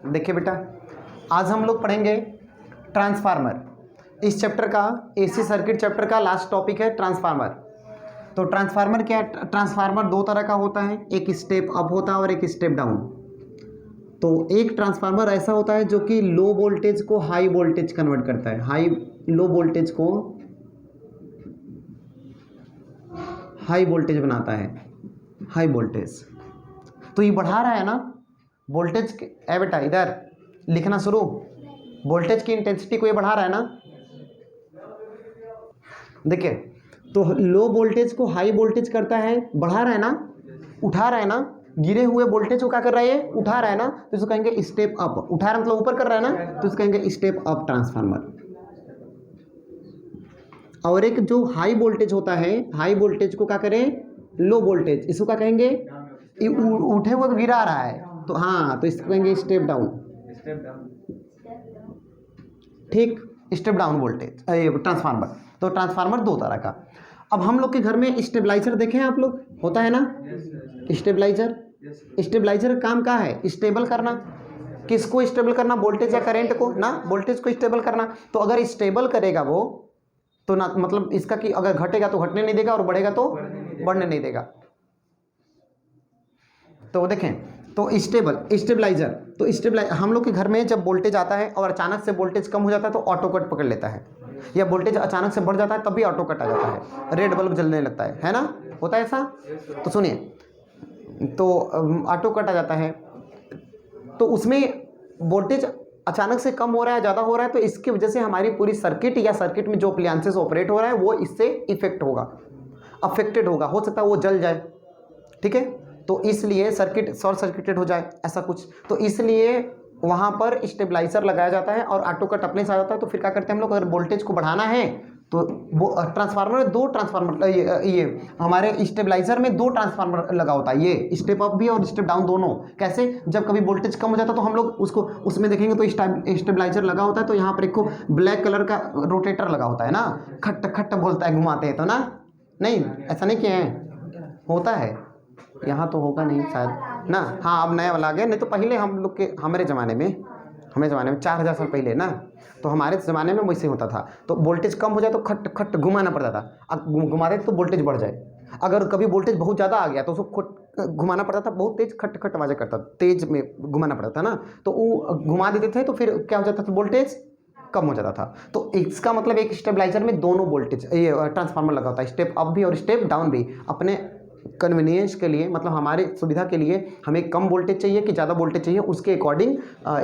देखिए बेटा, आज हम लोग पढ़ेंगे ट्रांसफार्मर। इस चैप्टर का एसी सर्किट चैप्टर का लास्ट टॉपिक है ट्रांसफार्मर। तो ट्रांसफार्मर क्या है? ट्रांसफार्मर दो तरह का होता है, एक स्टेप अप होता है और एक स्टेप डाउन। तो एक ट्रांसफार्मर ऐसा होता है जो कि लो वोल्टेज को हाई वोल्टेज कन्वर्ट करता है, लो वोल्टेज को हाई वोल्टेज बनाता है, हाई वोल्टेज। तो ये बढ़ा रहा है ना वोल्टेज। ए बेटा इधर लिखना शुरू, वोल्टेज की इंटेंसिटी को ये बढ़ा रहा है ना। देखिए, तो लो वोल्टेज को हाई वोल्टेज करता है, बढ़ा रहा है ना, उठा रहा है ना, गिरे हुए वोल्टेज को क्या कर रहा है, ये उठा रहा है ना, तो इसको कहेंगे स्टेप अप। उठा रहा मतलब ऊपर कर रहा है ना, तो इसको कहेंगे स्टेप अप ट्रांसफार्मर। और एक जो हाई वोल्टेज होता है, हाई वोल्टेज को क्या करें, लो वोल्टेज, इसको क्या कहेंगे, उठे हुए को गिरा रहा है, तो हाँ, तो इसको कहेंगे स्टेप डाउन। ठीक, स्टेप डाउन वोल्टेज ट्रांसफार्मर। तो ट्रांसफार्मर दो तरह का। अब हम लोग के घर में स्टेबलाइजर देखे हैं आप लोग, होता है ना स्टेबलाइजर। स्टेबलाइजर का काम क्या है? स्टेबल करना। किसको स्टेबल करना? वोल्टेज या करंट को ना, वोल्टेज को स्टेबल करना। तो अगर स्टेबल करेगा वो तो ना, मतलब इसका कि अगर घटेगा तो घटने नहीं देगा और बढ़ेगा तो बढ़ने नहीं देगा। तो देखें, तो स्टेबलाइजर, तो हम लोग के घर में जब वोल्टेज आता है और अचानक से वोल्टेज कम हो जाता है तो ऑटो कट पकड़ लेता है, या वोल्टेज अचानक से बढ़ जाता है तब भी ऑटो कट आ जाता है, रेड बल्ब जलने लगता है ना, होता है ऐसा। तो सुनिए, तो ऑटो कट आ जाता है, तो उसमें वोल्टेज अचानक से कम हो रहा है, ज़्यादा हो रहा है, तो इसकी वजह से हमारी पूरी सर्किट या सर्किट में जो अप्लायंसेस ऑपरेट हो रहा है वो इससे इफेक्ट होगा, अफेक्टेड होगा, हो सकता है वो जल जाए। ठीक है, तो इसलिए सर्किट शॉर्ट सर्किटेड हो जाए, ऐसा कुछ। तो इसलिए वहाँ पर स्टेबलाइजर लगाया जाता है और ऑटो कट अपने से आ जाता है। तो फिर क्या करते हैं हम लोग, अगर वोल्टेज को बढ़ाना है तो वो ट्रांसफार्मर में दो ट्रांसफार्मर, ये हमारे स्टेबलाइजर में दो ट्रांसफार्मर लगा होता है, ये स्टेप अप भी और स्टेप डाउन दोनों। कैसे? जब कभी वोल्टेज कम हो जाता है तो हम लोग उसको उसमें देखेंगे तो स्टेबलाइजर लगा होता है, तो यहाँ पर एक ब्लैक कलर का रोटेटर लगा होता है ना, खट खट बोलता है, घुमाते हैं तो ना। नहीं, ऐसा नहीं किया है, होता है यहाँ तो होगा नहीं शायद ना। हाँ, अब नया वाला आ गया, नहीं तो पहले हम लोग के हमारे ज़माने में 4000 साल पहले ना, तो हमारे ज़माने में वैसे होता था। तो वोल्टेज कम हो जाए तो खट खट घुमाना पड़ता था, अब घुमाते तो वोल्टेज बढ़ जाए। अगर कभी वोल्टेज बहुत ज़्यादा आ गया तो उसको घुमाना पड़ता था, बहुत तेज खट खट आवाज़ करता, तेज में घुमाना पड़ता था ना, तो वो घुमा देते थे तो फिर क्या हो जाता था, वोल्टेज कम हो जाता था। तो इसका मतलब एक स्टेबलाइजर में दोनों वोल्टेज, ये ट्रांसफार्मर लगा होता है, स्टेप अप भी और स्टेप डाउन भी। अपने कन्वीनियंस के लिए, मतलब हमारे सुविधा के लिए, हमें कम वोल्टेज चाहिए कि ज़्यादा वोल्टेज चाहिए, उसके अकॉर्डिंग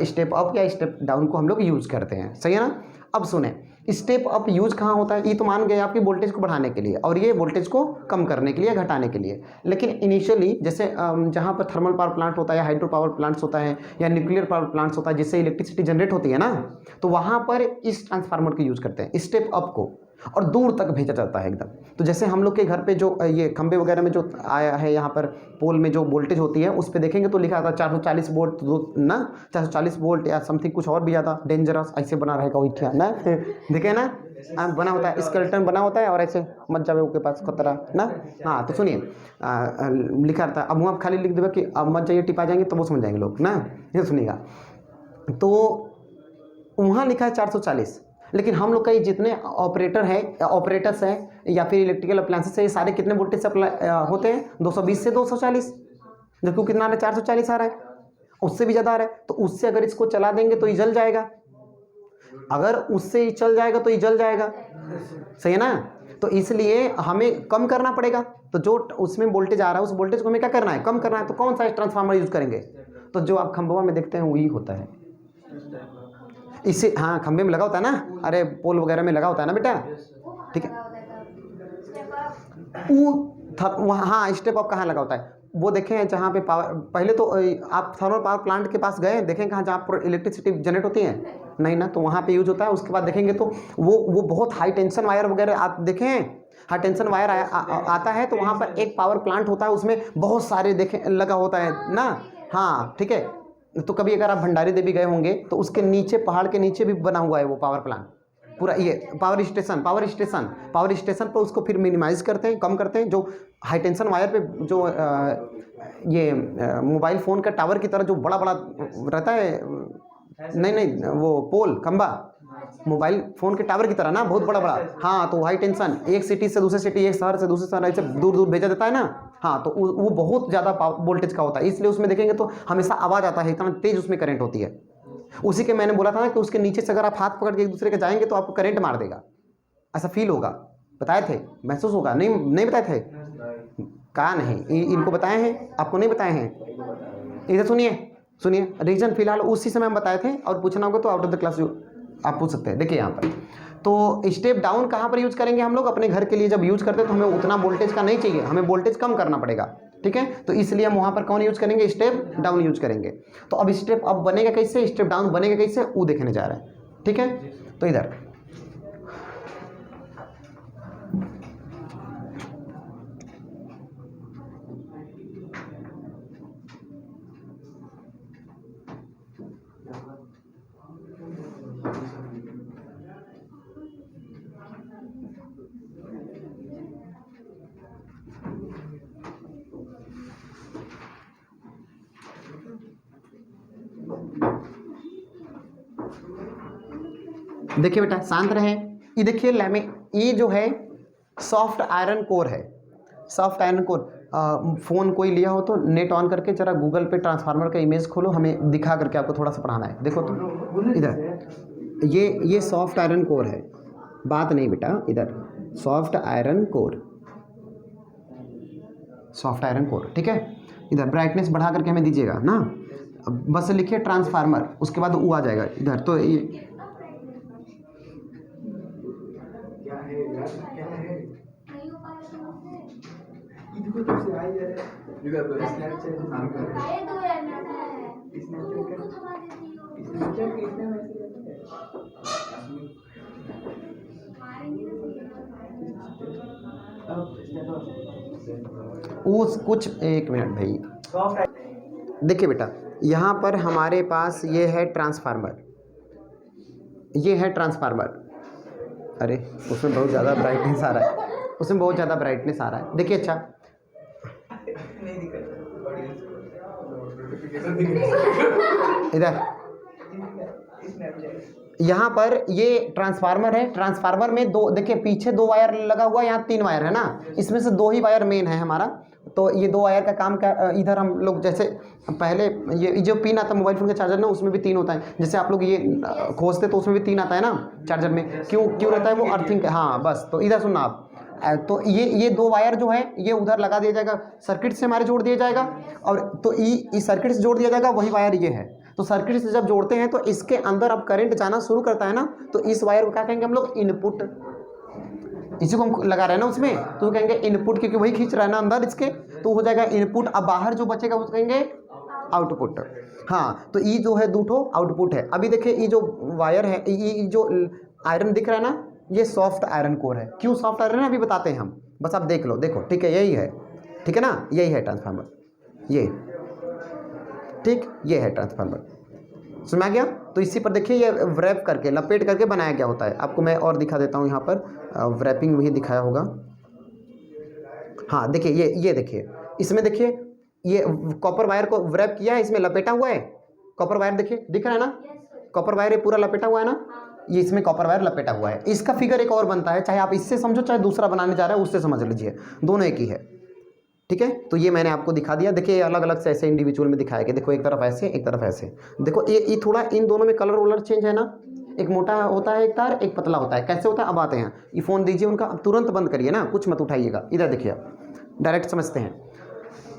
स्टेप अप या स्टेप डाउन को हम लोग यूज़ करते हैं। सही है ना। अब सुने, स्टेप अप यूज कहाँ होता है? ये तो मान गए आपकी वोल्टेज को बढ़ाने के लिए, और ये वोल्टेज को कम करने के लिए, घटाने के लिए। लेकिन इनिशियली जैसे जहाँ पर थर्मल पावर प्लांट होता है या हाइड्रो पावर प्लांट्स होता है या न्यूक्लियर पावर प्लांट्स होता है जिससे इलेक्ट्रिसिटी जनरेट होती है ना, तो वहाँ पर इस ट्रांसफार्मर को यूज़ करते हैं, स्टेप अप को, और दूर तक भेजा जाता है एकदम। तो जैसे हम लोग के घर पे जो ये खंबे वगैरह में जो आया है, यहाँ पर पोल में जो वोल्टेज होती है उस पे देखेंगे तो लिखा था 440 वोल्ट ना, 440 वोल्ट या समथिंग कुछ और भी ज़्यादा डेंजरस ऐसे बना रहेगा वही क्या ना, देखे ना, बना होता है, स्केलेटन बना होता है और ऐसे मत जावे उसके पास खतरा ना। हाँ, तो सुनिए, लिखा रहता है। अब वहाँ खाली लिख देगा कि अब मत जाइए, टिपा जाएंगे तो वो समझ जाएंगे लोग ना, ये सुनिएगा। तो वहाँ लिखा है 440, लेकिन हम लोग का ये जितने ऑपरेटर्स हैं या फिर इलेक्ट्रिकल अप्लायंसेस है, ये सारे कितने वोल्टेज से होते हैं? 220 से 240, जबकि कितना आ रहा है? 440 आ रहा है, उससे भी ज़्यादा आ रहा है। तो उससे अगर इसको चला देंगे तो ये जल जाएगा, अगर उससे ही चल जाएगा तो ये जल जाएगा। सही है ना। तो इसलिए हमें कम करना पड़ेगा। तो जो उसमें वोल्टेज आ रहा है उस वोल्टेज को हमें क्या करना है? कम करना है। तो कौन सा ट्रांसफार्मर यूज़ करेंगे? तो जो आप खंभवा में देखते हैं वही होता है। इससे, हाँ, खंभे में लगा होता है ना, अरे पोल वगैरह में लगा होता है ना बेटा। ठीक है, वहाँ, हाँ, स्टेप अप कहाँ लगा होता है वो देखें, जहाँ पे पावर, पहले तो आप थर्मल पावर प्लांट के पास गए, देखें कहाँ जहाँ पर इलेक्ट्रिसिटी जनरेट होती है, नहीं ना, तो वहाँ पे यूज होता है। उसके बाद देखेंगे तो वो बहुत हाई टेंशन वायर वगैरह आप देखें, हाई टेंशन वायर आता है, तो वहाँ पर एक पावर प्लांट होता है, उसमें बहुत सारे देखें लगा होता है ना। हाँ, ठीक है। तो कभी अगर आप भंडारी देवी गए होंगे तो उसके नीचे, पहाड़ के नीचे भी बना हुआ है वो पावर प्लांट, पूरा ये पावर स्टेशन पर उसको फिर मिनिमाइज़ करते हैं, कम करते हैं। जो हाई टेंशन वायर पे जो ये मोबाइल फ़ोन का टावर की तरह जो बड़ा बड़ा रहता है, नहीं वो पोल खंबा मोबाइल फ़ोन के टावर की तरह ना, बहुत बड़ा बड़ा। हाँ, तो हाई टेंशन एक सिटी से दूसरे सिटी, एक शहर से दूसरे शहर ऐसे दूर दूर भेजा देता है ना। हाँ, तो वो बहुत ज़्यादा वोल्टेज का होता है, इसलिए उसमें देखेंगे तो हमेशा आवाज़ आता है, इतना तेज़ उसमें करंट होती है। उसी के मैंने बोला था ना कि उसके नीचे से अगर आप हाथ पकड़ के एक दूसरे के जाएंगे तो आपको करंट मार देगा, ऐसा फील होगा। बताए थे, महसूस होगा, नहीं बताए थे? कहा नहीं, इनको बताए हैं, आपको नहीं बताए हैं? इधर सुनिए रीजन फिलहाल उसी समय हम बताए थे, और पूछना होगा तो आउट ऑफ द क्लास आप पूछ सकते हैं। देखिए यहाँ पर तो स्टेप डाउन कहाँ पर यूज करेंगे हम लोग? अपने घर के लिए जब यूज करते हैं तो हमें उतना वोल्टेज का नहीं चाहिए, हमें वोल्टेज कम करना पड़ेगा, ठीक है। तो इसलिए हम वहाँ पर कौन यूज करेंगे? स्टेप डाउन यूज करेंगे। तो अब स्टेप अप बनेगा कैसे, स्टेप डाउन बनेगा कैसे, वो देखने जा रहे हैं, ठीक है। तो इधर देखिए बेटा, शांत रहे। ये देखिए ये जो है सॉफ्ट आयरन कोर है, सॉफ्ट आयरन कोर। फ़ोन कोई लिया हो तो नेट ऑन करके जरा गूगल पे ट्रांसफार्मर का इमेज खोलो, हमें दिखा करके आपको थोड़ा सा पढ़ाना है। देखो तो इधर ये सॉफ्ट आयरन कोर है, बात नहीं बेटा, इधर सॉफ्ट आयरन कोर, ठीक है। इधर ब्राइटनेस बढ़ा करके हमें दीजिएगा ना, बस लिखिए ट्रांसफार्मर, उसके बाद वो आ जाएगा इधर। तो ये कुछ एक मिनट भाई, देखिए बेटा, यहाँ पर हमारे पास ये है ट्रांसफार्मर, ये है ट्रांसफार्मर। अरे उसमें बहुत ज़्यादा ब्राइटनेस आ रहा है, देखिए। अच्छा इधर यहाँ पर ये ट्रांसफार्मर है, ट्रांसफार्मर में दो, देखिए पीछे 2 वायर लगा हुआ, यहाँ 3 वायर है ना, इसमें से 2 ही वायर मेन है हमारा। तो ये 2 वायर का काम का इधर हम लोग जैसे पहले ये जो पिन आता है मोबाइल फ़ोन का चार्जर ना, उसमें भी 3 होता है। जैसे आप लोग ये खोजते तो उसमें भी 3 आता है ना चार्जर में, क्यों रहता है वो? अर्थिंग। हाँ बस, तो इधर सुनना आप। तो ये 2 वायर जो है ये उधर लगा दिया जाएगा, सर्किट से हमारे जोड़ दिया जाएगा, और तो इस सर्किट से जोड़ दिया जाएगा, वही वायर ये है। तो सर्किट से जब जोड़ते हैं तो इसके अंदर अब करंट जाना शुरू करता है ना, तो इस वायर को क्या कहेंगे हम लोग? इनपुट। इसी को हम लगा रहे हैं ना उसमें, तो कहेंगे इनपुट, क्योंकि वही खींच रहा है ना अंदर इसके, तो हो जाएगा इनपुट। अब बाहर जो बचेगा उसको कहेंगे आउटपुट। हाँ, तो ये जो है 2 आउटपुट है। अभी देखिए ये जो वायर है, ये जो आयरन दिख रहा है ना, ये सॉफ्ट आयरन कोर है। क्यों सॉफ्ट आयरन है अभी बताते हैं हम, बस आप देख लो, देखो, ठीक है, यही है, ठीक है ना, यही है ट्रांसफार्मर, ये ठीक, ये है ट्रांसफार्मर, समझ आ गया। तो इसी पर देखिए ये व्रैप करके, लपेट करके बनाया गया होता है। आपको मैं और दिखा देता हूँ, यहाँ पर व्रैपिंग भी दिखाया होगा। हाँ देखिए, ये देखिए, इसमें देखिए ये कॉपर वायर को व्रैप किया है, इसमें लपेटा हुआ है कॉपर वायर, देखिए दिख रहा है ना, कॉपर वायर ये पूरा लपेटा हुआ है ना, ये इसमें कॉपर वायर लपेटा हुआ है। इसका फिगर एक और बनता है, चाहे आप इससे समझो चाहे दूसरा बनाने जा रहा है उससे समझ लीजिए, दोनों एक ही है, ठीक है। तो ये मैंने आपको दिखा दिया। देखिए अलग अलग से ऐसे इंडिविजुअल में दिखाया गया, देखो एक तरफ ऐसे, एक तरफ ऐसे। देखो ये थोड़ा इन दोनों में कलर वलर चेंज है ना, एक मोटा होता है एक तार, एक पतला होता है। कैसे होता है अब आते हैं। ये फ़ोन दीजिए उनका, अब तुरंत बंद करिए ना, कुछ मत उठाइएगा, इधर देखिए, डायरेक्ट समझते हैं।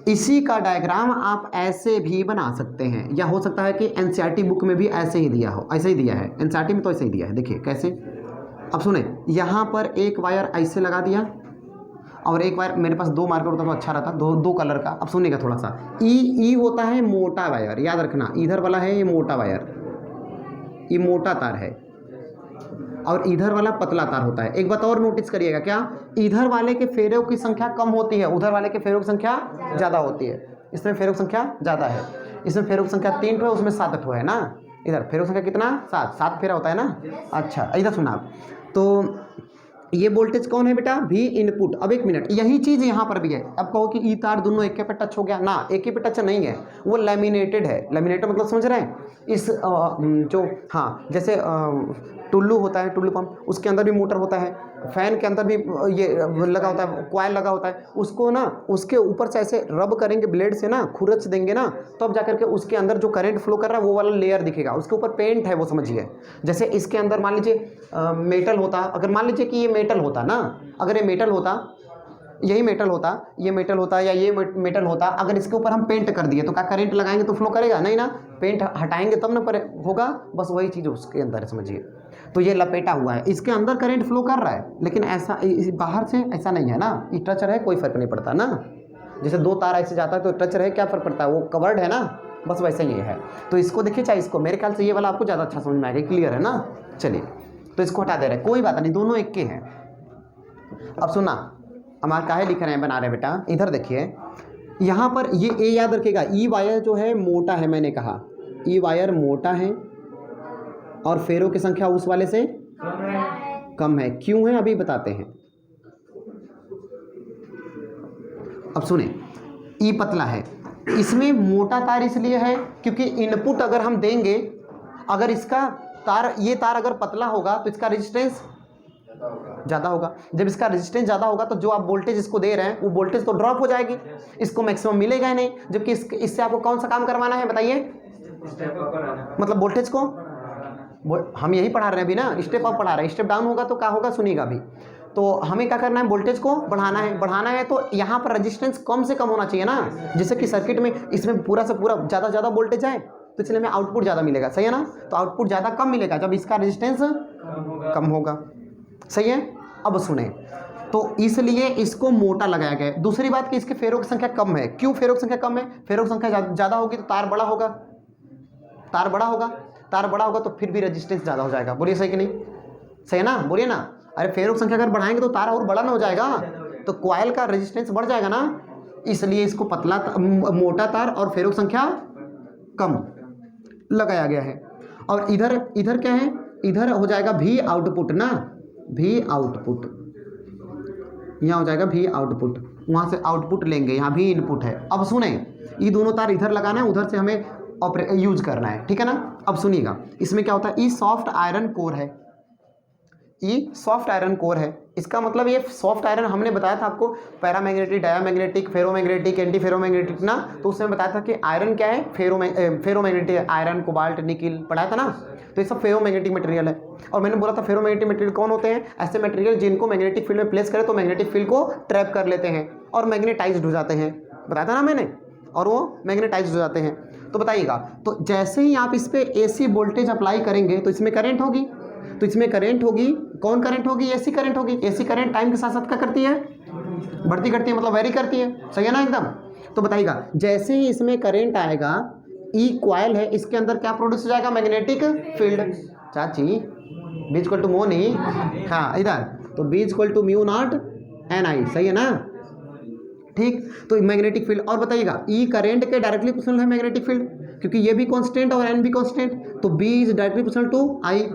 इसी का डायग्राम आप ऐसे भी बना सकते हैं, या हो सकता है कि एनसीईआरटी बुक में भी ऐसे ही दिया हो, ऐसे ही दिया है एनसीईआरटी में, तो ऐसे ही दिया है। देखिए कैसे, अब सुने, यहाँ पर एक वायर ऐसे लगा दिया, और एक वायर, मेरे पास 2 मार्कर होता तो अच्छा रहता, दो कलर का। अब सुनिएगा थोड़ा सा, ई होता है मोटा वायर, याद रखना, इधर वाला है ये मोटा वायर, ये मोटा तार है, और इधर वाला पतला तार होता है। एक बात और नोटिस करिएगा, क्या इधर वाले के फेरों की संख्या कम होती है, उधर वाले के फेरों की संख्या ज़्यादा होती है। इसमें फेरों की संख्या ज़्यादा है, इसमें फेरों की संख्या 3 है, उसमें 7 है ना, इधर फेरों की संख्या कितना 7, 7 फेरा होता है ना। अच्छा इधर सुना आप, तो ये वोल्टेज कौन है बेटा, V इनपुट। अब एक मिनट, यही चीज़ यहाँ पर भी है। अब कहो कि ई तार दोनों एक पे टच हो गया ना, एक ही पे टच नहीं है, वो लैमिनेटेड है। लैमिनेटेड मतलब समझ रहे हैं, इस जो हाँ जैसे टुल्लू होता है, टुल्लू पंप, उसके अंदर भी मोटर होता है, फैन के अंदर भी ये लगा होता है, कॉइल लगा होता है, उसको ना उसके ऊपर से ऐसे रब करेंगे ब्लेड से ना, खुरच देंगे ना, तब तो जाकर के उसके अंदर जो करंट फ्लो कर रहा है वो वाला लेयर दिखेगा, उसके ऊपर पेंट है वो, समझिए। जैसे इसके अंदर मान लीजिए मेटल होता, अगर मान लीजिए कि ये मेटल होता ना, अगर ये मेटल होता, यही मेटल होता, ये मेटल होता या ये मेटल होता, अगर इसके ऊपर हम पेंट कर दिए तो क्या करंट लगाएंगे तो फ्लो करेगा नहीं ना, पेंट हटाएंगे तब ना पर होगा, बस वही चीज़ उसके अंदर है, समझिए। तो ये लपेटा हुआ है, इसके अंदर करंट फ्लो कर रहा है, लेकिन ऐसा बाहर से ऐसा नहीं है ना, ये टचर है, कोई फर्क नहीं पड़ता ना। जैसे 2 तार ऐसे जाता है तो टचर है, क्या फर्क पड़ता है, वो कवर्ड है ना, बस वैसे ही है। तो इसको देखिए, चाहे इसको, मेरे ख्याल से ये वाला आपको ज़्यादा अच्छा समझ में आएगा, क्लियर है ना। चलिए तो इसको हटा दे रहे हैं, कोई बात नहीं, दोनों एक के हैं। अब सुना, हमारा काहे लिख रहे हैं, बना रहे हैं बेटा, इधर देखिए, यहाँ पर ये ए याद रखेगा, ई वायर जो है मोटा है, मैंने कहा ई वायर मोटा है और फेरों की संख्या उस वाले से कम है। क्यों है अभी बताते हैं। अब सुने, ई पतला है, इसमें मोटा तार इसलिए है क्योंकि इनपुट अगर हम देंगे, अगर इसका तार, ये तार अगर पतला होगा तो इसका रेजिस्टेंस ज़्यादा होगा। जब इसका रेजिस्टेंस ज़्यादा होगा तो जो आप वोल्टेज इसको दे रहे हैं वो वोल्टेज तो ड्रॉप हो जाएगी, इसको मैक्सिमम मिलेगा ही नहीं। जबकि इससे आपको कौन सा काम करवाना है बताइए, मतलब वोल्टेज को, हम यही पढ़ा रहे हैं अभी ना, स्टेप अप पढ़ा रहे हैं, स्टेप डाउन होगा तो क्या होगा सुनिएगा अभी। तो हमें क्या करना है, वोल्टेज को बढ़ाना है, बढ़ाना है तो यहाँ पर रेजिस्टेंस कम से कम होना चाहिए ना, जैसे कि सर्किट में इसमें पूरा से पूरा ज़्यादा वोल्टेज है तो इसलिए हमें आउटपुट ज़्यादा मिलेगा, सही है ना। तो आउटपुट ज़्यादा कम मिलेगा जब इसका रेजिस्टेंस कम होगा, सही है। अब सुने, तो इसलिए इसको मोटा लगाया गया है। दूसरी बात कि इसके फेरों की संख्या कम है। क्यों फेरों की संख्या कम है, फेरों की संख्या ज़्यादा होगी तो तार बड़ा होगा, तार बड़ा होगा, तार बड़ा होगा तो फिर भी रेजिस्टेंस ज़्यादा हो जाएगा। बोलिए सही कि नहीं, सही है ना, बोलिए ना। अरे फेरों की संख्या अगर बढ़ाएंगे तो तार और बड़ा ना हो जाएगा, तो कॉइल का रेजिस्टेंस बढ़ जाएगा ना, इसलिए इसको पतला मोटा तार और फेरों की संख्या कम लगाया गया है। और इधर क्या है, इधर हो जाएगा भी आउटपुट ना, भी आउटपुट, यहाँ हो जाएगा भी आउटपुट, वहाँ से आउटपुट लेंगे, यहाँ भी इनपुट है। अब सुने, ये दोनों तार इधर लगाना है, उधर से हमें यूज करना है, ठीक है ना। अब सुनिएगा, इसमें क्या होता है, ये सॉफ्ट आयरन कोर है, ये सॉफ्ट आयरन कोर है। इसका मतलब ये सॉफ्ट आयरन हमने बताया था आपको, paramagnetic, diamagnetic, ferromagnetic, anti ferromagnetic ना, तो उसमें बताया था कि आयरन क्या है, फेरोमैग्नेटिक, आयरन, कोबाल्ट, निकिल पढ़ाया था ना। तो ये सब फेरोमैग्नेटिक मटेरियल है। और मैंने बोला था फेरोमैग्नेटिक मटेरियल कौन होते हैं, ऐसे मटेरियल जिनको मैग्नेटिक फील्ड में प्लेस करें तो मैग्नेटिक फील्ड को ट्रैप कर लेते हैं और मैग्नेटाइज्ड हो जाते हैं, बताया था ना मैंने, और वो मैग्नेटाइज्ड हो जाते हैं। तो बताइएगा, तो जैसे ही आप इस पर एसी वोल्टेज अप्लाई करेंगे तो इसमें करंट होगी, तो इसमें करंट होगी, कौन करंट होगी, एसी करंट होगी। एसी करंट टाइम के साथ साथ क्या करती है, बढ़ती करती है, मतलब वेरी करती है, सही है ना एकदम। तो बताइएगा, जैसे ही इसमें करंट आएगा, ई कॉइल है, इसके अंदर क्या प्रोड्यूस हो जाएगा, मैग्नेटिक फील्ड। चाची बी इक्वल टू मो नहीं, हाँ इधर, तो B equal to mu naught N I, सही है ना, ठीक। तो मैग्नेटिक फील्ड, और बताइएगा ई करंट के डायरेक्टली प्रोपोर्शनल है मैग्नेटिक फील्ड, क्योंकि ये भी कांस्टेंट और एन भी कांस्टेंट, तो B is directly proportional to I.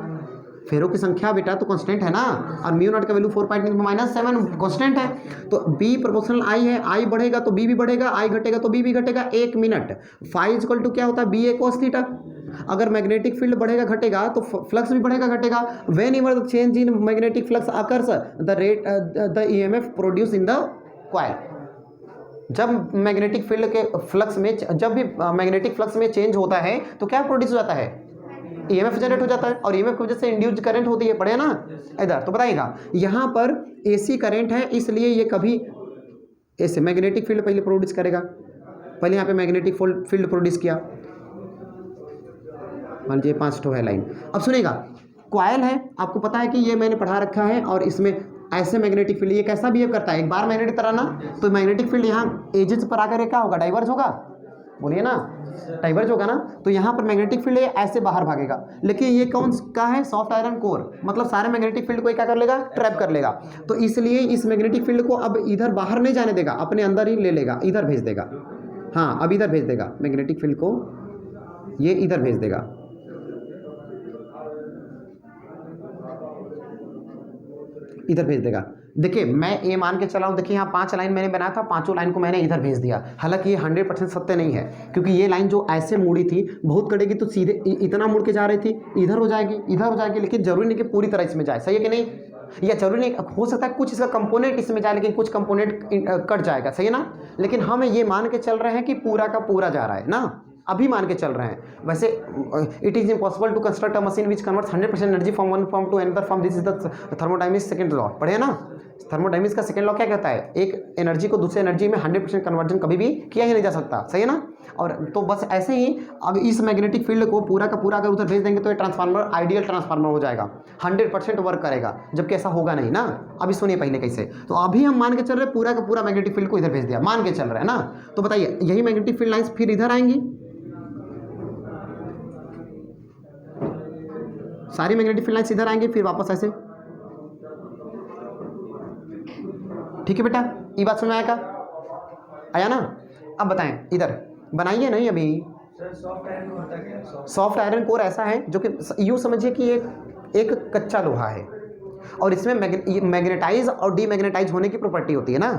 फेरों की संख्या बेटा तो कांस्टेंट है ना, और म्यू नॉट का वैल्यू 4.7 कांस्टेंट है, तो बी प्रोपोर्शनल आई है, आई बढ़ेगा तो बी भी बढ़ेगा, आई घटेगा तो बी भी घटेगा। 1 मिनट, फाई इक्वल टू क्या होता है, बी ए कोस थीटा। अगर मैग्नेटिक फील्ड बढ़ेगा घटेगा तो फ्लक्स भी बढ़ेगा घटेगा। When ever the change in magnetic flux occurs the EMF produce in the coil. जब मैग्नेटिक फील्ड के फ्लक्स में, जब भी मैग्नेटिक फ्लक्स में चेंज होता है तो क्या प्रोड्यूस हो जाता है, ईएमएफ जनरेट हो जाता है, और ईएमएफ की वजह से इंड्यूस्ड करंट होती है, पढ़े ना इधर। तो बताइएगा, यहाँ पर एसी करंट है, इसलिए ये कभी ऐसे मैग्नेटिक फील्ड पहले प्रोड्यूस करेगा, पहले यहाँ पे मैग्नेटिक फील्ड प्रोड्यूस किया, मान लीजिए 5 ठो है लाइन। अब सुनेगा, कॉइल है, आपको पता है कि ये मैंने पढ़ा रखा है, और इसमें ऐसे मैग्नेटिक फील्ड ये कैसा बिहेव करता है, एक बार मैग्नेटिक तरह ना, तो मैग्नेटिक फील्ड यहाँ एजेस पर आकर क्या होगा, डाइवर्ज होगा, बोलिए ना, डाइवर्ज होगा ना। तो यहाँ पर मैग्नेटिक फील्ड ऐसे बाहर भागेगा, लेकिन ये कौन का है, सॉफ्ट आयरन कोर, मतलब सारे मैग्नेटिक फील्ड को क्या कर लेगा, ट्रैप कर लेगा। तो इसलिए इस मैग्नेटिक फील्ड को अब इधर बाहर नहीं जाने देगा, अपने अंदर ही ले लेगा, इधर भेज देगा। हाँ अब इधर भेज देगा मैग्नेटिक फील्ड को, ये इधर भेज देगा, इधर भेज देगा। देखिए मैं ये मान के चला हूँ, देखिए यहाँ 5 लाइन मैंने बनाया था, 5 लाइन को मैंने इधर भेज दिया। हालांकि ये 100% सत्य नहीं है, क्योंकि ये लाइन जो ऐसे मुड़ी थी बहुत कटेगी तो सीधे इतना मुड़ के जा रही थी, इधर हो जाएगी, इधर हो जाएगी, लेकिन जरूरी नहीं कि पूरी तरह इसमें जाए, सही है कि नहीं? या जरूरी नहीं, हो सकता है कुछ इसका कंपोनेंट इसमें जाए लेकिन कुछ कंपोनेंट कट जाएगा, सही है ना? लेकिन हम ये मान के चल रहे हैं कि पूरा का पूरा जा रहा है ना, अभी मान के चल रहे हैं। वैसे it is impossible to construct a machine which converts 100% energy from one form to another form, this is the thermodynamics second law, पढ़े ना? थर्मोडायनेमिक्स का सेकंड लॉ क्या कहता है? एक एनर्जी को दूसरे एनर्जी में 100% कन्वर्जन कभी भी किया ही नहीं जा सकता, सही है ना? और तो बस ऐसे ही अब इस मैग्नेटिक फील्ड को पूरा का पूरा अगर उधर भेज देंगे तो ये ट्रांसफार्मर आइडियल ट्रांसफार्मर हो जाएगा, 100% वर्क करेगा, जबकि ऐसा होगा नहीं ना। अभी सुनिए पहले कैसे। तो अभी हम मान के चल रहे हैं पूरा का पूरा मैग्नेटिक फील्ड को इधर भेज दिया, मान के चल रहे हैं ना। तो बताइए यही मैग्नेटिक फील्ड लाइंस फिर इधर आएंगी, सारी मैग्नेटिक फील्ड लाइंस इधर आएंगे, फिर वापस ऐसे, ठीक है बेटा? ये बात समझ में आएगा? आया ना? अब बताएं, इधर बनाइए नहीं अभी। सॉफ्ट आयरन कोर ऐसा है जो कि यूँ समझिए कि एक कच्चा लोहा है और इसमें मैग्नेटाइज और डीमैग्नेटाइज होने की प्रॉपर्टी होती है ना।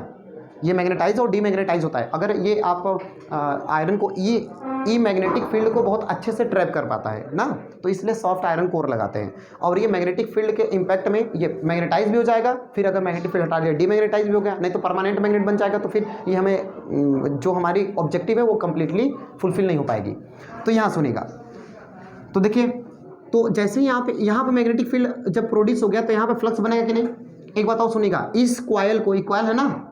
ये मैग्नेटाइज और डीमैग्नेटाइज होता है। अगर ये आप आयरन को ई मैग्नेटिक फील्ड को बहुत अच्छे से ट्रैप कर पाता है ना, तो इसलिए सॉफ्ट आयरन कोर लगाते हैं। और ये मैग्नेटिक फील्ड के इम्पैक्ट में ये मैग्नेटाइज भी हो जाएगा, फिर अगर मैग्नेटिक फील्ड हटा लिया डीमैग्नेटाइज भी हो गया, नहीं तो परमानेंट मैग्नेट बन जाएगा, तो फिर ये हमें जो हमारी ऑब्जेक्टिव है वो कंप्लीटली फुलफिल नहीं हो पाएगी। तो यहाँ सुनिएगा, तो देखिए, तो जैसे ही यहाँ पे मैग्नेटिक फील्ड जब प्रोड्यूस हो गया तो यहाँ पे फ्लक्स बनेगा कि नहीं? एक बात और सुनिएगा, इस कॉइल को, इक्वाइल है ना,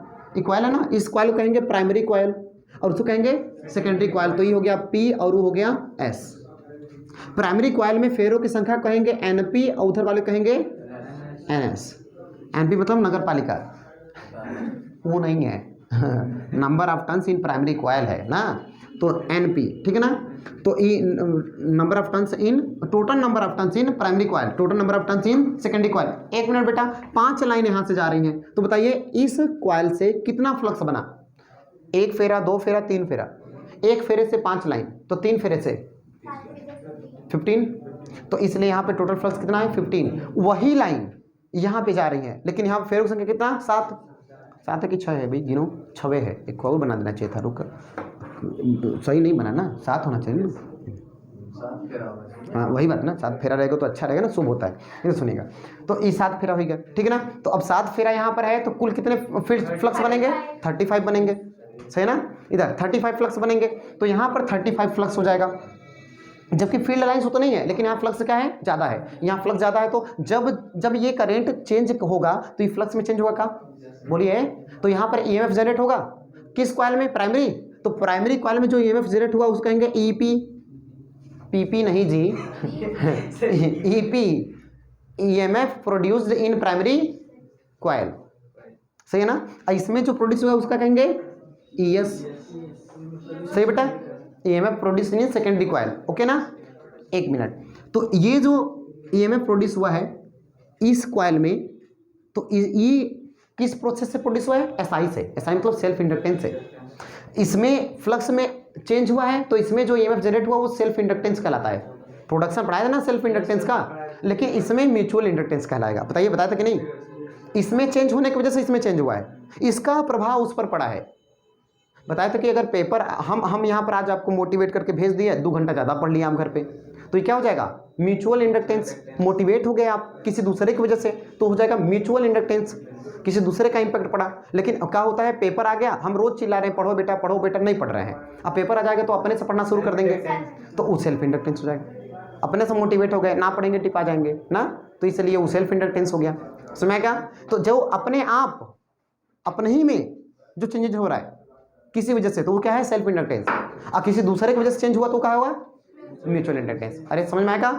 इस कॉइल को कहेंगे प्राइमरी कॉइल और उसको कहेंगे सेकेंडरी कॉइल। तो ये हो गया P और वो हो गया S। प्राइमरी कॉइल में फेरों की संख्या कहेंगे NP और उधर वाले कहेंगे NS। NP मतलब नगर पालिका, वो नहीं है number of turns in primary coil है ना, तो NP, ठीक है ना? तो ये number of turns in, total number of turns in primary coil, total number of turns in secondary coil. एक मिनट बेटा, 5 लाइन यहाँ से जा रही हैं, तो बताइए इस कॉइल से कितना फ्लक्स बना? 1 फेरा, 2 फेरा, 3 फेरा। 1 फेरे से 5 लाइन, तो 3 फेरे से 15, तो इसलिए यहाँ पे टोटल फ्लक्स कितना है? 15। वही लाइन यहाँ पे जा रही है, लेकिन यहाँ पे फेरों की संख्या कितना? 7 है कि 6 है भाई? गिनो, 6 है। एक और बना देना चाहिए था, रुक, सही नहीं बना ना, 7 होना चाहिए ना। हाँ वही बात ना, 7 फेरा रहेगा तो अच्छा रहेगा ना, शुभ होता है। ये सुनिएगा, तो ये 7 फेरा हो गया, ठीक है ना? तो अब 7 फेरा यहाँ पर है, तो कुल कितने फ्लक्स बनेंगे? 35 बनेंगे, सही ना? इधर 35 फ्लक्स बनेंगे, तो यहाँ पर 35 फ्लक्स हो जाएगा, जबकि फील्ड लाइंस तो नहीं है, लेकिन यहाँ फ्लक्स क्या है? ज़्यादा है। यहाँ फ्लक्स ज़्यादा है, तो जब ये करंट चेंज होगा तो ये फ्लक्स में चेंज होगा का? बोलिए। तो यहाँ पर EMF जनरेट होगा किस कॉइल में? प्राइमरी। तो प्राइमरी कॉइल में जो EMF जनरेट हुआ उसको कहेंगे EP, PP नहीं जी EP, EMF produced in primary coil, सही है ना? इसमें जो प्रोड्यूस हुआ उसका कहेंगे ES, सही बेटा? EMF produce in secondary coil, okay ना? एक मिनट, तो ये जो EMF प्रोड्यूस हुआ है इस कॉइल में, तो ये किस प्रोसेस से प्रोड्यूस हुआ है? SI से। SI मतलब सेल्फ इंडक्टेंस है। इसमें फ्लक्स में चेंज हुआ है, तो इसमें जो EMF जनरेट हुआ वो सेल्फ इंडक्टेंस कहलाता है। प्रोडक्शन पढ़ाया था ना सेल्फ इंडक्टेंस का, लेकिन इसमें म्यूचुअल इंडक्टेंस कहलाएगा। बताइए, बताया था कि नहीं? इसमें चेंज होने की वजह से इसमें चेंज हुआ है, इसका प्रभाव उस पर पड़ा है। बताया था कि अगर पेपर हम यहाँ पर आज आपको मोटिवेट करके भेज दिए, 2 घंटा ज़्यादा पढ़ लिया हम घर पे, तो ये क्या हो जाएगा? Mutual inductance. मोटिवेट हो गए आप किसी दूसरे की वजह से, तो हो जाएगा म्यूचुअल इंडक्टेंस, किसी दूसरे का इंपैक्ट पड़ा। लेकिन क्या होता है, पेपर आ गया, हम रोज चिल्ला रहे हैं पढ़ो बेटा, नहीं पढ़ रहे हैं। अब पेपर आ जाएगा तो अपने से पढ़ना शुरू कर देंगे, तो वो सेल्फ इंडक्टेंस हो जाएगा। अपने से मोटिवेट हो गए, ना पढ़ेंगे टिपा जाएंगे ना, तो इसलिए वो सेल्फ इंडक्टेंस हो गया। समझ क्या? तो जो अपने आप अपने ही में जो चेंजेज हो रहा है किसी वजह से, तो वो क्या है? Self inductance. और किसी दूसरे की वजह से चेंज हुआ तो क्या होगा? Mutual inductance. अरे समझ में आएगा?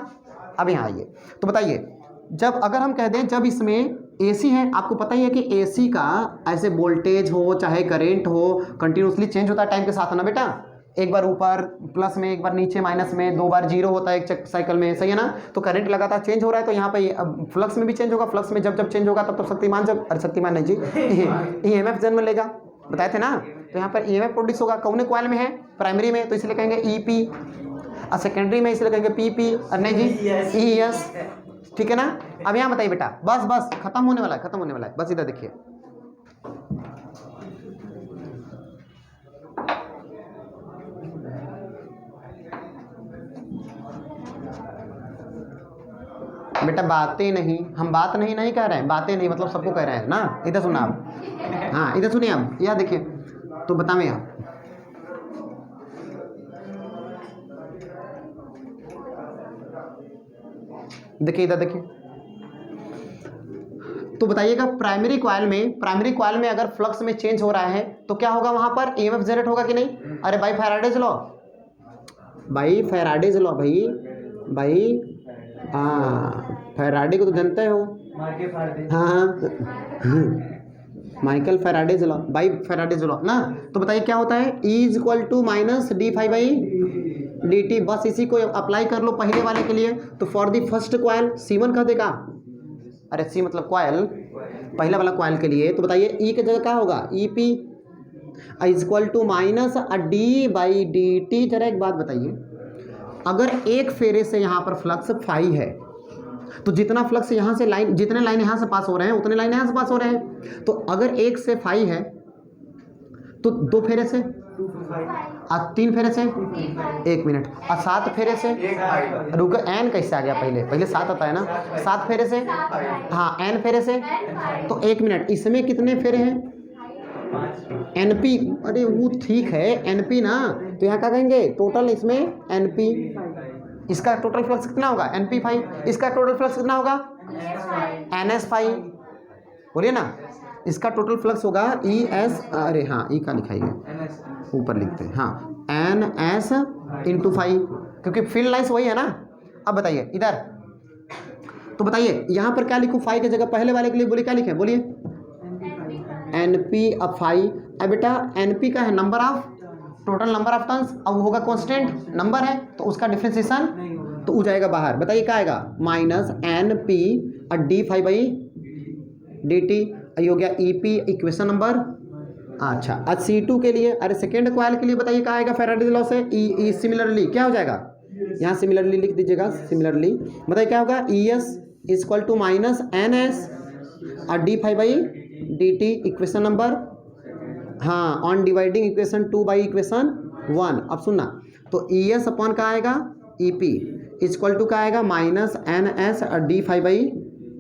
अब यहाँ आइए, तो बताइए, जब अगर हम कह दें जब इसमें AC है, आपको पता ही है कि AC का ऐसे वोल्टेज हो चाहे करंट हो कंटिन्यूसली चेंज होता है टाइम के साथ, है ना बेटा? एक बार ऊपर प्लस में, एक बार नीचे माइनस में, 2 बार 0 होता है एक साइकिल में, सही है ना? तो करंट लगातार चेंज हो रहा है, तो यहाँ पे फ्लक्स में भी चेंज होगा। फ्लक्स में जब चेंज होगा तब शक्तिमान, शक्तिमान नहीं जी EMF जन्म लेगा, बताए थे ना? तो यहाँ पर EMF प्रोड्यूस होगा, कौन कॉइल में है? प्राइमरी में, तो इसलिए कहेंगे EP। और सेकेंडरी में इसलिए कहेंगे पी पी, और नहीं जी ई एस, ठीक है ना। अब यहाँ बताइए बेटा, बस बस खत्म होने वाला है, खत्म होने वाला है, बस इधर देखिए। बेटा बातें नहीं, हम बात नहीं नहीं कह रहे हैं, बातें नहीं मतलब सबको कह रहे हैं ना। इधर सुना आप, हाँ इधर सुनिए आप, यह देखिए तो बताएं आप, देखिए इधर देखिए। तो बताइएगा प्राइमरी कॉइल में अगर फ्लक्स में चेंज हो रहा है तो क्या होगा, वहां पर ईएमएफ जनरेट होगा कि नहीं। अरे भाई फैराडेज लॉ, भाई फैराडेज लॉ, भाई हाँ फैराडे को तो जानते हो, हाँ माइकल फैराडेज लॉ, भाई फैराडेज लॉ ना। तो बताइए क्या होता है, E is equal to minus d phi by D t. बस इसी को अप्लाई कर लो पहले वाले के लिए। तो for the first coil C1 कह देगा, अरे C मतलब कॉइल, पहला वाला कॉइल के लिए। तो बताइए E की जगह क्या होगा, E P is equal to minus d by D t. जरा एक बात बताइए, अगर एक फेरे से यहाँ पर फ्लक्स फाई है तो जितना फ्लक्स यहाँ से लाइन, जितने लाइन यहाँ से पास हो रहे हैं उतने लाइन यहाँ से पास हो रहे हैं। तो अगर एक से फाई है तो 2 फेरे से, और 3 फेरे से 1 मिनट, और 7 फेरे से, रुको एन कैसे आ गया, पहले 7 आता है ना, 7 फेरे से, हाँ एन फेरे से तो 1 मिनट। इसमें कितने फेरे हैं, एनपी, अरे वो ठीक है एनपी ना, तो यहाँ क्या कहेंगे टोटल, इसमें एनपी, इसका टोटल फ्लक्स कितना होगा एनपी फाई, इसका टोटल फ्लक्स कितना होगा एनएस फाई, बोलिए ना। इसका टोटल फ्लक्स होगा ई एस, अरे हाँ ई का लिखाई है ऊपर लिखते हैं, हाँ एन एस इंटू फाई, क्योंकि फील्ड लाइन्स वही है ना। अब बताइए इधर, तो बताइए यहाँ पर क्या लिखूँ, फाई की जगह पहले वाले के लिए बोलिए क्या लिखे, बोलिए एन पी अब फाई। अब बेटा एन पी का है number of, total number of turns, अब वो होगा कांस्टेंट नंबर है तो उसका डिफ्रेंसिएशन तो हो जाएगा बाहर। बताइए क्या आएगा, माइनस एन पी और D phi by D t, ये हो गया ई पी इक्वेशन नंबर। अच्छा आज C2 के लिए, अरे सेकेंड कॉइल के लिए बताइए क्या आएगा फैराडेज लॉ से, ई सिमिलरली क्या हो जाएगा, यहाँ सिमिलरली लिख दीजिएगा, सिमिलरली बताइए क्या होगा, E S is equal to minus N S और D phi by D T equation number, हाँ on dividing equation 2 by equation 1। अब सुनना, तो ई एस अपॉन का आएगा ई पी इक्वल टू का आएगा माइनस एन एस और D phi by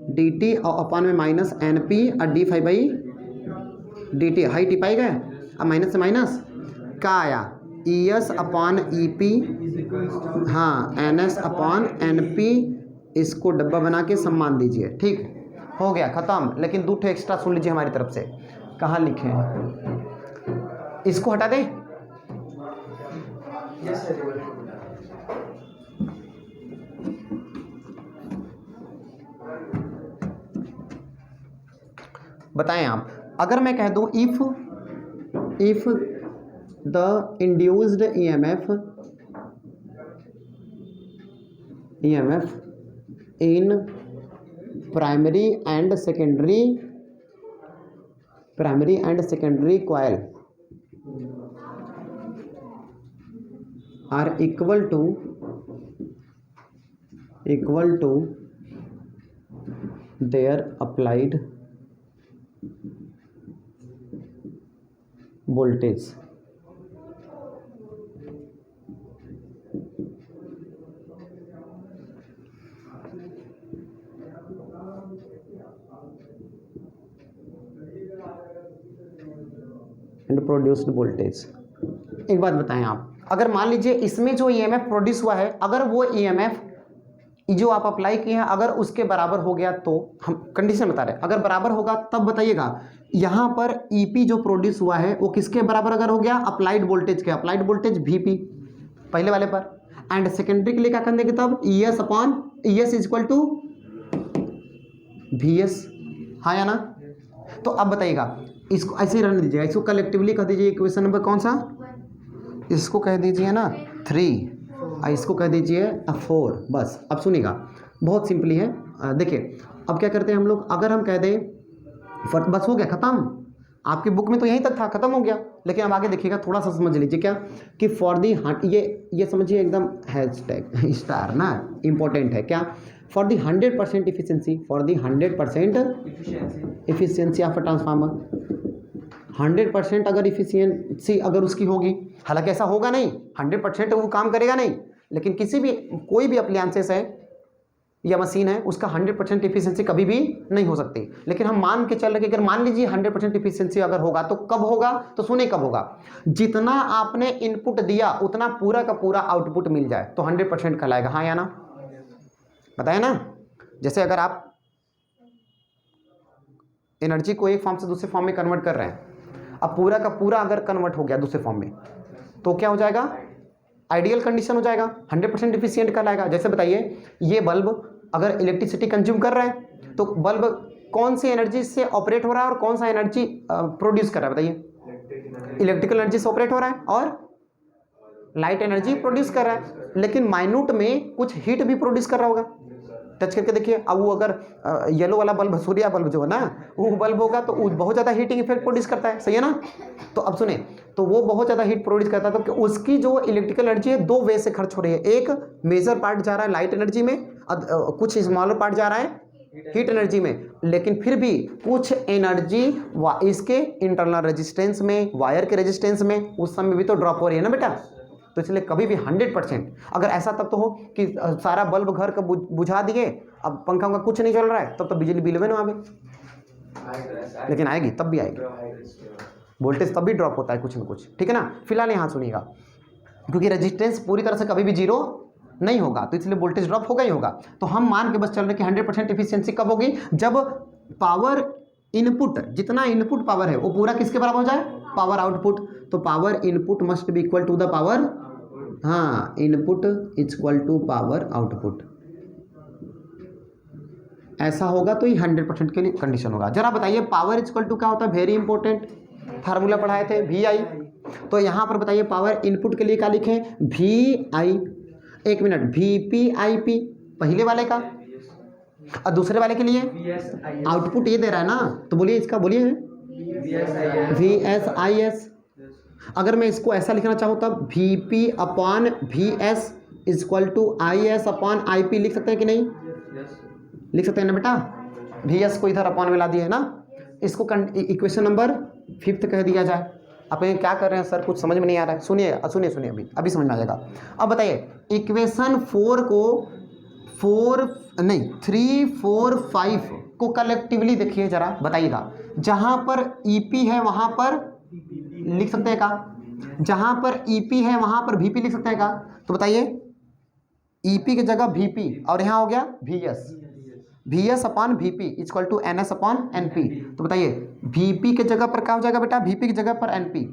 D T, और अपॉन में माइनस एन पी और D phi by D T, हाई टी पाई गए, अब माइनस से माइनस क्या आया, E S upon E P, हाँ N S upon N P, इसको डब्बा बना के सम्मान दीजिए, ठीक हो गया खत्म। लेकिन 2 ठे एक्स्ट्रा सुन लीजिए हमारी तरफ से, कहाँ लिखे हैं, इसको हटा दें, बताएं आप। अगर मैं कह दूं if the induced EMF in primary and secondary coil are equal to their applied voltage, and produced voltage. एक बात बताएं आप, अगर मान लीजिए इसमें जो ईएमएफ प्रोड्यूस हुआ है, अगर वो ईएमएफ जो आप अप्लाई किए हैं अगर उसके बराबर हो गया, तो हम कंडीशन बता रहे हैं, अगर बराबर होगा तब बताइएगा यहाँ पर ईपी जो प्रोड्यूस हुआ है वो किसके बराबर अगर हो गया, अप्लाइड वोल्टेज के, अप्लाइड वोल्टेज वीपी पहले वाले पर, एंड सेकेंडरी के लिए क्या करने के तब E S upon E S is equal to V S, हाँ या ना। तो अब बताइएगा, इसको ऐसे ही रहने दीजिएगा, इसको कलेक्टिवली कह दीजिए इक्वेशन नंबर कौन सा, इसको कह दीजिए ना 3 और इसको कह दीजिए 4, बस। अब सुनिएगा बहुत सिंपली है, देखिए अब क्या करते हैं हम लोग, अगर हम कह दें बस हो गया ख़त्म, आपकी बुक में तो यहीं तक था, ख़त्म हो गया, लेकिन अब आगे देखिएगा, थोड़ा सा समझ लीजिए क्या कि फॉर दी ये समझिए एकदम हैशटैग स्टार ना, इंपॉर्टेंट है क्या, for the 100% efficiency, for the 100% efficiency of a transformer, 100% अगर इफिशियंसी अगर उसकी होगी, हालांकि ऐसा होगा नहीं, 100% वो काम करेगा नहीं, लेकिन किसी भी कोई भी अप्लायंसेस है या मशीन है उसका 100% इफिशियंसी कभी भी नहीं हो सकती। लेकिन हम मान के चल रहे कि अगर मान लीजिए 100% इफिशियंसी अगर होगा तो कब होगा, तो सुने कब होगा, जितना आपने इनपुट दिया उतना पूरा का पूरा आउटपुट मिल जाए तो 100% कहलाएगा। हाँ या ना, बताया ना। जैसे अगर आप एनर्जी को एक फॉर्म से दूसरे फॉर्म में कन्वर्ट कर रहे हैं, अब पूरा का पूरा अगर कन्वर्ट हो गया दूसरे फॉर्म में तो क्या हो जाएगा, आइडियल कंडीशन हो जाएगा, 100% इफिशियंट कहलाएगा। जैसे बताइए ये बल्ब अगर इलेक्ट्रिसिटी कंज्यूम कर रहा है तो बल्ब कौन सी एनर्जी से ऑपरेट हो रहा है और कौन सा एनर्जी प्रोड्यूस कर रहा है, बताइए। इलेक्ट्रिकल एनर्जी से ऑपरेट हो रहा है और लाइट एनर्जी प्रोड्यूस कर रहा है, लेकिन माइन्यूट में कुछ हीट भी प्रोड्यूस कर रहा होगा। टच करके देखिए, अब वो अगर येलो वाला बल्ब, सूर्या बल्ब जो है ना, वो बल्ब होगा तो वो बहुत ज़्यादा हीटिंग इफेक्ट प्रोड्यूस करता है, सही है ना। तो अब सुने, तो वो बहुत ज़्यादा हीट प्रोड्यूस करता है, तो उसकी जो इलेक्ट्रिकल एनर्जी है दो वे से खर्च हो रही है, एक मेजर पार्ट जा रहा है लाइट एनर्जी में, कुछ स्मॉलर पार्ट जा रहा है हीट एनर्जी में, लेकिन फिर भी कुछ एनर्जी इसके इंटरनल रेजिस्टेंस में, वायर के रेजिस्टेंस में, उस समय भी तो ड्रॉप हो रही है ना बेटा। तो इसलिए कभी भी 100% अगर ऐसा तब तो हो कि सारा बल्ब घर का बुझा दिए, अब पंखा का कुछ नहीं चल रहा है, तब तो बिजली बिल में ना आवे, लेकिन आएगी, तब भी आएगी, वोल्टेज तब भी ड्रॉप होता है कुछ ना कुछ, ठीक है ना। फिलहाल यहाँ सुनिएगा, क्योंकि रेजिस्टेंस पूरी तरह से कभी भी जीरो नहीं होगा तो इसलिए वोल्टेज ड्रॉप होगा ही होगा। तो हम मान के बस चल रहे कि 100% इफिशियंसी कब होगी, जब पावर इनपुट, जितना इनपुट पावर है वो पूरा किसके बराबर हो जाए, पावर आउटपुट। तो power input must be equal to the power, हाँ, input is equal to power output, ऐसा होगा तो ये 100% के लिए कंडीशन होगा। जरा बताइए पावर इज इक्वल टू क्या होता है, वेरी इंपॉर्टेंट फार्मूला पढ़ाए थे, वी आई। तो यहाँ पर बताइए पावर इनपुट के लिए क्या लिखें, वी आई, एक minute, V P I P पहले वाले का, और दूसरे वाले के लिए आउटपुट ये दे रहा है ना, तो बोलिए इसका, बोलिए वी एस आई एस। अगर मैं इसको ऐसा लिखना चाहूँ तब V P upon V S is equal to I S upon I P लिख सकते हैं कि नहीं, लिख सकते हैं ना बेटा। वी एस को इधर अपॉन में ला दिया है ना, इसको इक्वेशन नंबर 5 कह दिया जाए। आप ये क्या कर रहे हैं सर, कुछ समझ में नहीं आ रहा है, सुनिए सुनिए सुनिए, अभी समझ में आ जाएगा। अब बताइए इक्वेशन 4 को 3, 4, 5 को कलेक्टिवली देखिए जरा, बताइएगा। जहाँ पर ईपी है वहाँ पर लिख सकते हैं का, जहाँ पर ईपी है वहाँ पर वीपी लिख सकते हैं का। तो बताइए ईपी की जगह वीपी और यहाँ हो गया VS, VS upon VP equal to NS upon NP. तो बताइए वीपी के जगह पर क्या हो जाएगा बेटा, वीपी की जगह पर एनपी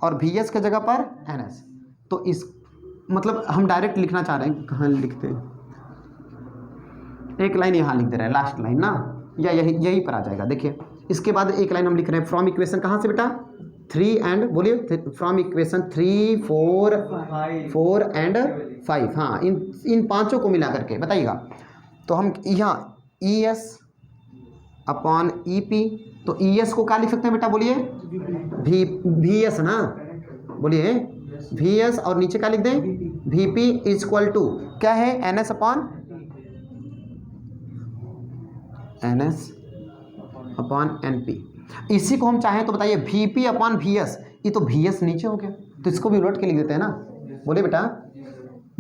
और वीएस के जगह पर एनएस। तो इस मतलब हम डायरेक्ट लिखना चाह रहे हैं, कहाँ लिखते हैं, एक लाइन यहाँ लिख दे रहे हैं, लास्ट लाइन ना, या यही पर आ जाएगा। देखिए इसके बाद एक लाइन हम लिख रहे हैं फ्रॉम इक्वेशन, कहाँ से बेटा, 3 एंड, बोलिए फ्रॉम इक्वेशन 3, 4 एंड 5, हाँ, इन पांचों को मिला करके बताइएगा। तो हम यहाँ ई एस अपॉन ई पी, तो ई एस को क्या लिख सकते हैं बेटा, बोलिए वी एस ना, बोलिए वी एस, और नीचे क्या लिख दें, V P is equal to क्या है, N S upon N P. इसी को हम चाहें तो बताइए V P upon V S, ये तो वी एस नीचे हो गया तो इसको भी उलट के लिख देते हैं ना, बोले बेटा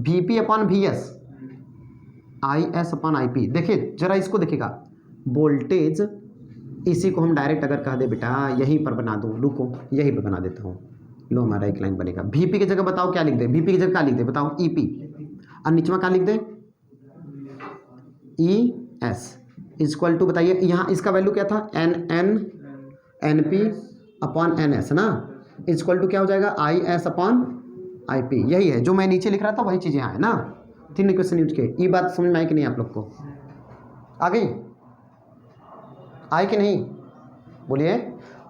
we P upon V S, I S upon I P. देखिए जरा इसको देखिएगा, वोल्टेज, इसी को हम डायरेक्ट अगर कह दे बेटा यहीं पर बना दूँ, रुको यहीं पर बना देता हूँ, लो हमारा एक लाइन बनेगा। वीपी की जगह बताओ क्या लिख दे, वीपी की जगह क्या लिख दे बताओ, ईपी, और नीचे में क्या लिख दे, ई एस इक्वल टू, बताइए यहाँ इसका वैल्यू क्या था, N P upon N S ना, इक्वल टू क्या हो जाएगा, I S upon I P. यही है जो मैं नीचे लिख रहा था, वही चीज़ यहाँ है ना, 3 इक्वेशन यूज के। ये बात समझ में आई कि नहीं आप लोग को, आ गई, आई कि नहीं, बोलिए।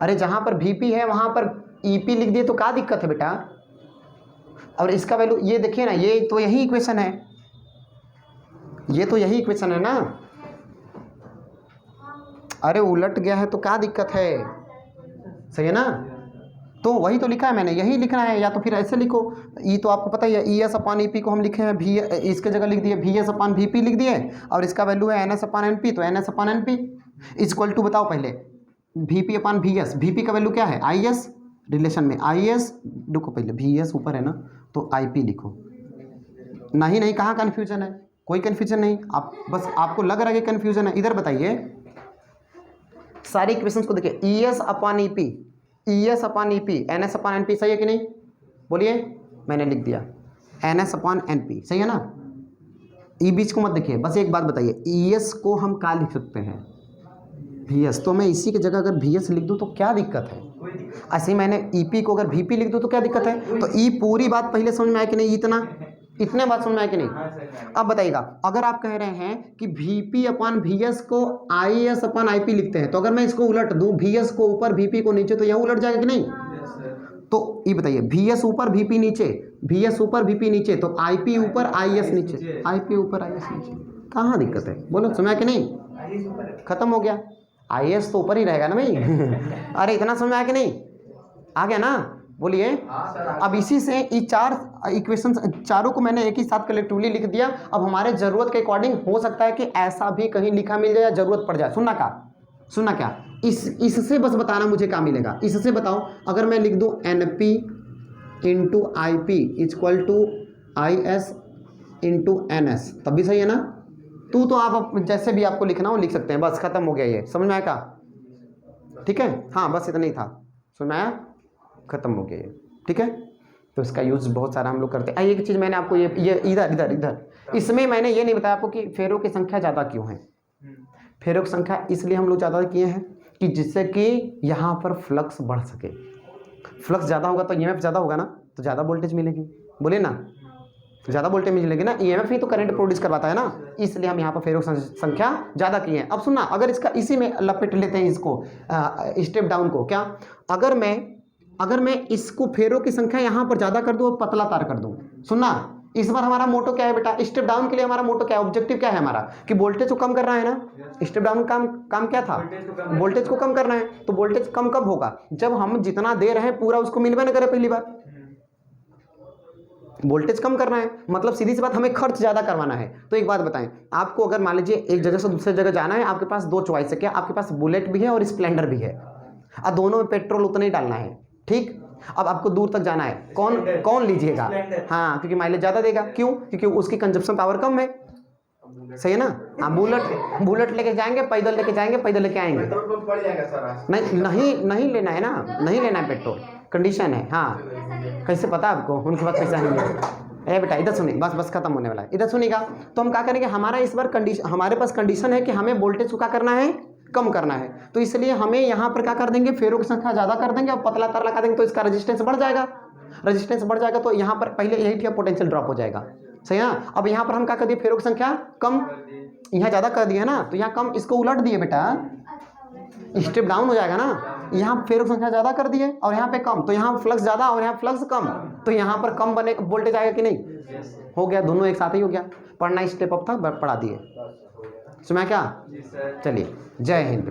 अरे जहाँ पर वीपी है वहाँ पर ईपी लिख दिए तो क्या दिक्कत है बेटा, और इसका वैल्यू ये देखिए ना, ये तो यही इक्वेशन है, ये तो यही इक्वेशन है ना। अरे उलट गया है तो क्या दिक्कत है, सही है ना। तो वही तो लिखा है मैंने, यही लिखना है, या तो फिर ऐसे लिखो, ई तो आपको पता ही है, E S upon E P को हम लिखे हैं भी, इसके जगह लिख दिए V S upon V P लिख दिए, और इसका वैल्यू है N S upon N P, तो N S upon N P equal to, बताओ पहले V P upon V S, V P का वैल्यू क्या है आई एस, रिलेशन में आई एस, देखो पहले वी एस ऊपर है ना, तो आई पी लिखो, नहीं कहाँ कन्फ्यूजन है, कोई कन्फ्यूजन नहीं, आप बस आपको लग रहा है कि कन्फ्यूजन है, इधर बताइए सारी इक्वेशंस को देखिए, E S upon E P, E S upon E P, N S upon N P, सही है कि नहीं, बोलिए, मैंने लिख दिया N S upon N P, सही है ना, ई बीच को मत देखिए, बस एक बात बताइए, ई एस को हम क्या लिख सकते हैं वी एस, तो मैं इसी की जगह अगर वी एस लिख दूँ तो क्या दिक्कत है, ऐसे ही मैंने ई पी को अगर वी पी लिख दूँ तो क्या दिक्कत है, तो ई पूरी बात पहले समझ में आया कि नहीं, इतने बात समझ में आया कि नहीं। अब बताइएगा, अगर आप कह रहे हैं कि V P upon V S को I S upon I P लिखते हैं, तो अगर मैं इसको उलट दूं, वी एस को ऊपर वी पी को नीचे, तो यह उलट जाएगा कि नहीं, तो ये बताइए वी एस ऊपर वी पी नीचे, वी एस ऊपर वी पी नीचे, तो आई पी ऊपर आई एस नीचे, आई पी ऊपर आई एस नीचे, कहाँ दिक्कत है, बोलो समझ आया कि नहीं, खत्म हो गया, आई एस तो ऊपर ही रहेगा ना भाई अरे इतना समझ आया कि नहीं, आ गया ना, बोलिए। अब इसी से ये चार इक्वेशन चारों को मैंने एक ही साथ कलेक्टिवली लिख दिया। अब हमारे ज़रूरत के अकॉर्डिंग हो सकता है कि ऐसा भी कहीं लिखा मिल जाए या ज़रूरत पड़ जाए। सुनना क्या इससे बस बताना मुझे क्या मिलेगा, इससे बताओ। अगर मैं लिख दूँ N P into I P equal to I S into N S, तब भी सही है ना। तो आप जैसे भी आपको लिखना हो लिख सकते हैं, बस खत्म हो गया, ये समझ में आया क्या, ठीक है। हाँ बस इतना ही था, समझ में आया, खत्म हो गया ये, ठीक है। तो इसका यूज़ बहुत सारा हम लोग करते हैं। एक चीज़ मैंने आपको ये इधर इसमें मैंने ये नहीं बताया आपको कि फेरों की संख्या ज़्यादा क्यों है। फेरों की संख्या इसलिए हम लोग ज़्यादा किए हैं कि जिससे कि यहाँ पर फ्लक्स बढ़ सके। फ्लक्स ज़्यादा होगा तो ईएमएफ ज़्यादा होगा ना, तो ज़्यादा वोल्टेज मिलेगी, बोले ना, ज़्यादा वोल्टेज मिलेगी ना। ईएमएफ ही तो करंट प्रोड्यूस करवाता है ना, इसलिए हम यहाँ पर फेरों की संख्या ज़्यादा की है। अब सुनना, अगर इसका इसी में लपेट लेते हैं इसको स्टेप डाउन को, क्या अगर मैं इसको फेरों की संख्या यहाँ पर ज़्यादा कर दूँ और पतला तार कर दूँ। सुनना, इस बार हमारा मोटो क्या है बेटा, स्टेप डाउन के लिए हमारा मोटो क्या है, ऑब्जेक्टिव क्या है हमारा, कि वोल्टेज को कम करना है ना। स्टेप डाउन का काम क्या था, वोल्टेज को कम करना है। तो वोल्टेज कम कब होगा, जब हम जितना दे रहे हैं पूरा उसको मिलवे न करे। पहली बार वोल्टेज कम करना है, मतलब सीधी सी बात, हमें खर्च ज़्यादा करवाना है। तो एक बात बताएं आपको, अगर मान लीजिए एक जगह से दूसरी जगह जाना है, आपके पास दो चॉइस है, क्या आपके पास बुलेट भी है और स्प्लेंडर भी है, और दोनों में पेट्रोल उतना ही डालना है, ठीक। अब आपको दूर तक जाना है, कौन लीजिएगा, हाँ, क्योंकि माइलेज ज़्यादा देगा। क्यों, क्योंकि उसकी कंजप्शन पावर कम है, सही है ना। हाँ, बुलेट लेके जाएंगे, पैदल लेके जाएंगे, पैदल लेके आएंगे, नहीं लेना है ना, नहीं लेना है पेट्रोल, कंडीशन है। हाँ, कैसे पता आपको, उनके बाद कैसे आएंगे। ए बेटा इधर सुनिए, बस खत्म होने वाला है, इधर सुनिएगा। तो हम क्या करेंगे, हमारा इस बार हमारे पास कंडीशन है कि हमें वोल्टेज को क्या करना है, कम करना है। तो इसलिए हमें यहाँ पर क्या कर देंगे, फेरों की संख्या ज़्यादा कर देंगे और पतला तार लगा देंगे, तो इसका रेजिस्टेंस बढ़ जाएगा। तो यहाँ पर पहले यही ठीक पोटेंशियल ड्रॉप हो जाएगा, सही है ना। अब यहाँ पर हम क्या कर दिए, फेरों की संख्या कम, यहाँ ज़्यादा कर दिया ना, तो यहाँ कम, इसको उलट दिए बेटा, स्टेप डाउन हो जाएगा ना। यहाँ फेरों की संख्या ज़्यादा कर दिए और यहाँ पे कम, तो यहाँ फ्लक्स ज़्यादा और यहाँ फ्लक्स कम, तो यहाँ पर कम बने वोल्टेज आएगा कि नहीं, हो गया, दोनों एक साथ ही हो गया। पढ़ना स्टेप अप था, पढ़ा दिए, सुना क्या। चलिए, जय हिंद।